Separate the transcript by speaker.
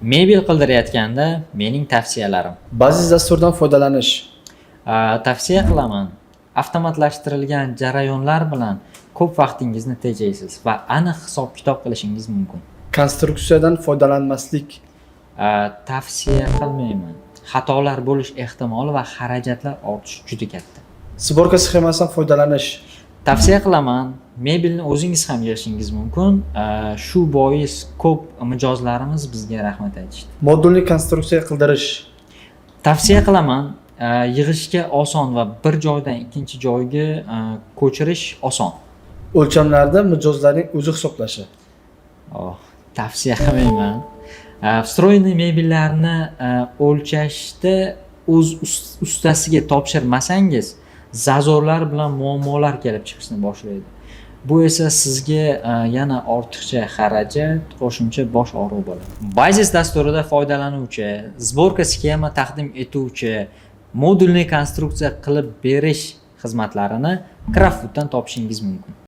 Speaker 1: Mebel qildirayotganda mening tavsiyalarim.
Speaker 2: Baziz dasturdan foydalanish.
Speaker 1: Tavsiya qilaman. Avtomatlashtirilgan jarayonlar bilan ko'p vaqtingizni tejaysiz va aniq hisob-kitob qilishingiz mumkin.
Speaker 2: Konstruksiyadan foydalanmaslik.
Speaker 1: Tavsiya qilmayman. Xatolar bo'lish ehtimoli va xarajatlar ortishi juda katta.
Speaker 2: Sborka sxemasidan foydalanish.
Speaker 1: Tavsiya qilaman. Mebelni o'zingiz ham yig'ishingiz mumkin. Shu bois ko'p mijozlarimiz bizga rahmat aytishdi.
Speaker 2: Modulli konstruksiya qildirish.
Speaker 1: Tavsiya qilaman. Yig'ishga oson va bir joydan ikkinchi joyga ko'chirish oson.
Speaker 2: O'lchamlarda mijozlarning o'zi hisoblashi.
Speaker 1: Tavsiya qilmayman. Встроенный mebellarni o'lchashda o'z ustasiga topshirmasangiz, zazorlar bilan muammolar kelib chiqishni boshlaydi. Bu esa sizga yana ortiqcha xarajat, qo'shimcha bosh og'riq bo'ladi. Baziz dasturida foydalanuvchi, sborka sxema taqdim etuvchi, modulli konstruksiya qilib berish xizmatlarini Craftwooddan topishingiz mumkin.